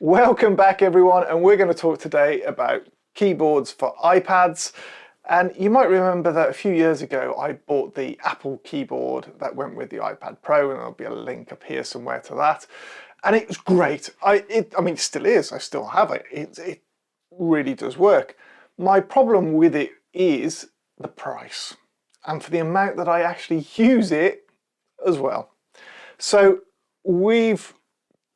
Welcome back everyone, and we're going to talk today about keyboards for iPads. And you might remember that a few years ago I bought the Apple keyboard that went with the iPad Pro, and there'll be a link up here somewhere to that. And it was great. I mean, it still is. I still have it. It really does work. My problem with it is the price, and for the amount that I actually use it as well. So we've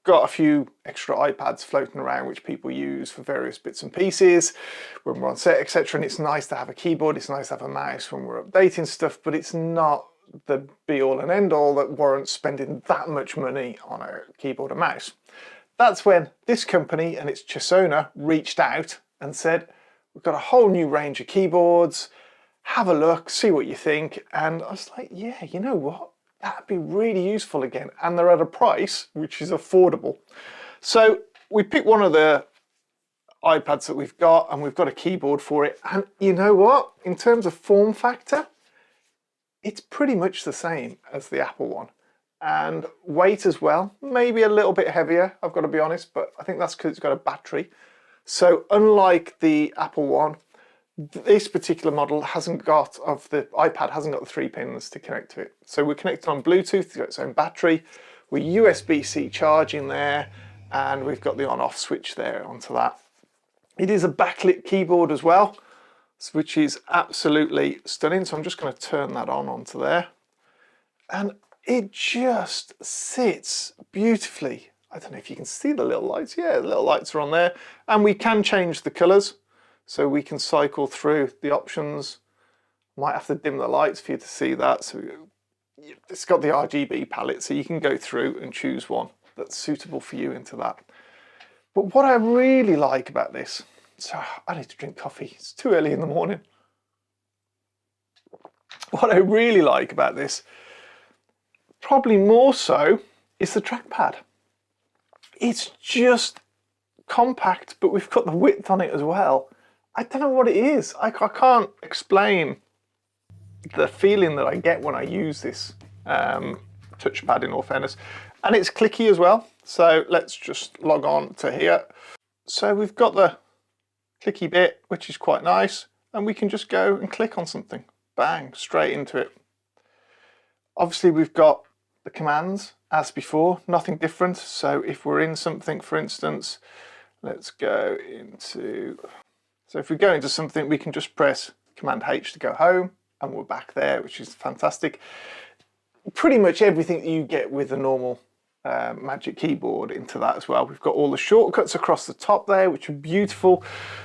got a few extra iPads floating around which people use for various bits and pieces when we're on set, etc. And it's nice to have a keyboard, it's nice to have a mouse when we're updating stuff, but it's not the be all and end all that warrants spending that much money on a keyboard and mouse. That's when this company, and it's Chesona, reached out and said, we've got a whole new range of keyboards, have a look, see what you think. And I was like, yeah, you know what? That'd be really useful again, and they're at a price which is affordable. So we picked one of the iPads that we've got, and we've got a keyboard for it, and you know what, in terms of form factor, it's pretty much the same as the Apple one, and weight as well, maybe a little bit heavier, I've got to be honest, but I think that's because it's got a battery. So unlike the Apple one, this particular model hasn't got, the iPad hasn't got the 3 pins to connect to it. So we're connected on Bluetooth, it's got its own battery, we're USB-C charging there, and we've got the on-off switch there onto that. It is a backlit keyboard as well, which is absolutely stunning. So I'm just going to turn that onto there. And it just sits beautifully. I don't know if you can see the little lights. Yeah, the little lights are on there. And we can change the colours. So we can cycle through the options. Might have to dim the lights for you to see that. So it's got the RGB palette, so you can go through and choose one that's suitable for you into that. But what I really like about this, so I need to drink coffee, it's too early in the morning. What I really like about this, probably more so, is the trackpad. It's just compact, but we've got the width on it as well. I don't know what it is. I can't explain the feeling that I get when I use this touchpad, in all fairness. And it's clicky as well. So let's just log on to here. So we've got the clicky bit, which is quite nice. And we can just go and click on something. Bang, straight into it. Obviously we've got the commands as before, nothing different. So if we're in something, for instance, let's go into... So if we go into something, we can just press Command H to go home, and we're back there, which is fantastic. Pretty much everything that you get with a normal Magic Keyboard into that as well. We've got all the shortcuts across the top there, which are beautiful.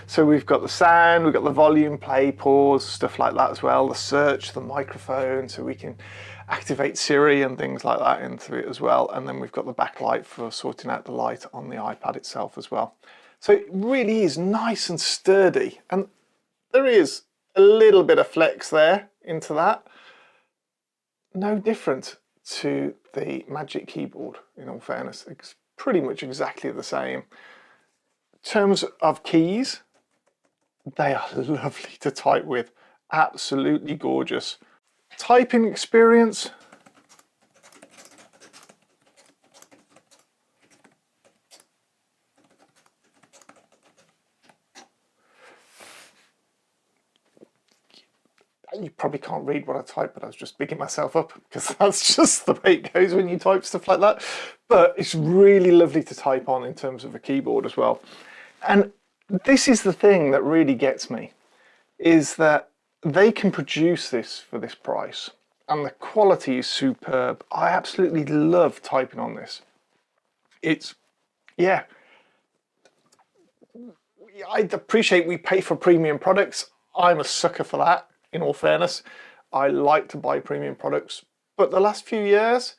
So we've got the sound, we've got the volume, play, pause, stuff like that as well. The search, the microphone, so we can activate Siri and things like that into it as well. And then we've got the backlight for sorting out the light on the iPad itself as well. So it really is nice and sturdy, and there is a little bit of flex there into that. No different to the Magic Keyboard, in all fairness. It's pretty much exactly the same. In terms of keys, they are lovely to type with, absolutely gorgeous. Typing experience, you probably can't read what I type, but I was just bigging myself up because that's just the way it goes when you type stuff like that. But it's really lovely to type on in terms of a keyboard as well. And this is the thing that really gets me, is that they can produce this for this price and the quality is superb. I absolutely love typing on this. It's, yeah, I appreciate we pay for premium products. I'm a sucker for that. In all fairness, I like to buy premium products, but the last few years,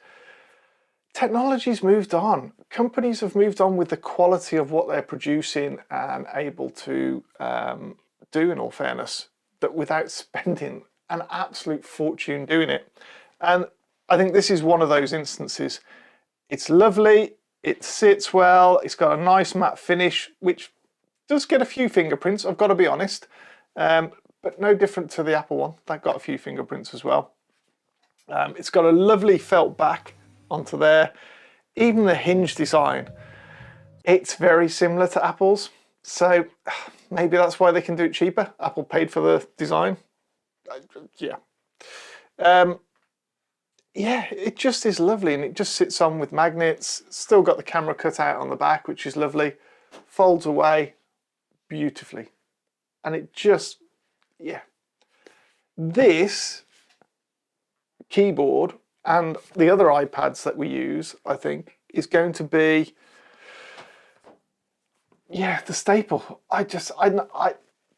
technology's moved on. Companies have moved on with the quality of what they're producing and able to do, in all fairness, but without spending an absolute fortune doing it. And I think this is one of those instances. It's lovely, it sits well, it's got a nice matte finish, which does get a few fingerprints, I've got to be honest. But no different to the Apple one. That got a few fingerprints as well. It's got a lovely felt back onto there. Even the hinge design It's very similar to Apple's, so maybe that's why they can do it cheaper. Apple paid for the design. Yeah. Yeah, it just is lovely, and it just sits on with magnets. Still got the camera cut out on the back, which is lovely. Folds away beautifully. And it just, yeah. This keyboard and the other iPads that we use, I think, is going to be, yeah, the staple. I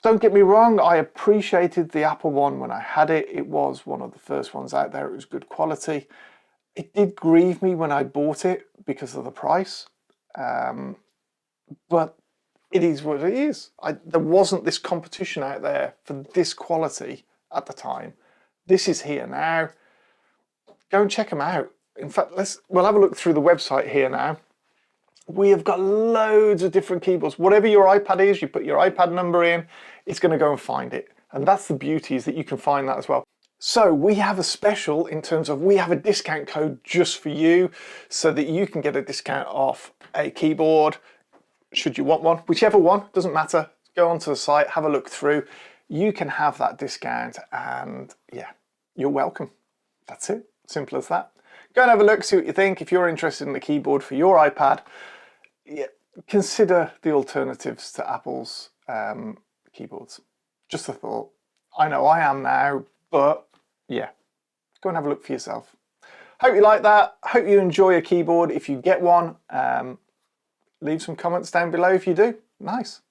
don't get me wrong, I appreciated the Apple one when I had it. It was one of the first ones out there. It was good quality. It did grieve me when I bought it because of the price, but it is what it is. There wasn't this competition out there for this quality at the time. This is here now. Go and check them out. In fact, we'll have a look through the website here now. We have got loads of different keyboards. Whatever your iPad is, you put your iPad number in, it's going to go and find it. And that's the beauty, is that you can find that as well. So we have a special in terms of, we have a discount code just for you so that you can get a discount off a keyboard, should you want one. Whichever one, doesn't matter. Go onto the site, have a look through. You can have that discount, and yeah, you're welcome. That's it. Simple as that. Go and have a look, see what you think. If you're interested in the keyboard for your iPad, yeah, consider the alternatives to Apple's keyboards. Just a thought. I know I am now, but yeah, go and have a look for yourself. Hope you like that. Hope you enjoy a keyboard if you get one. Leave some comments down below if you do. Nice.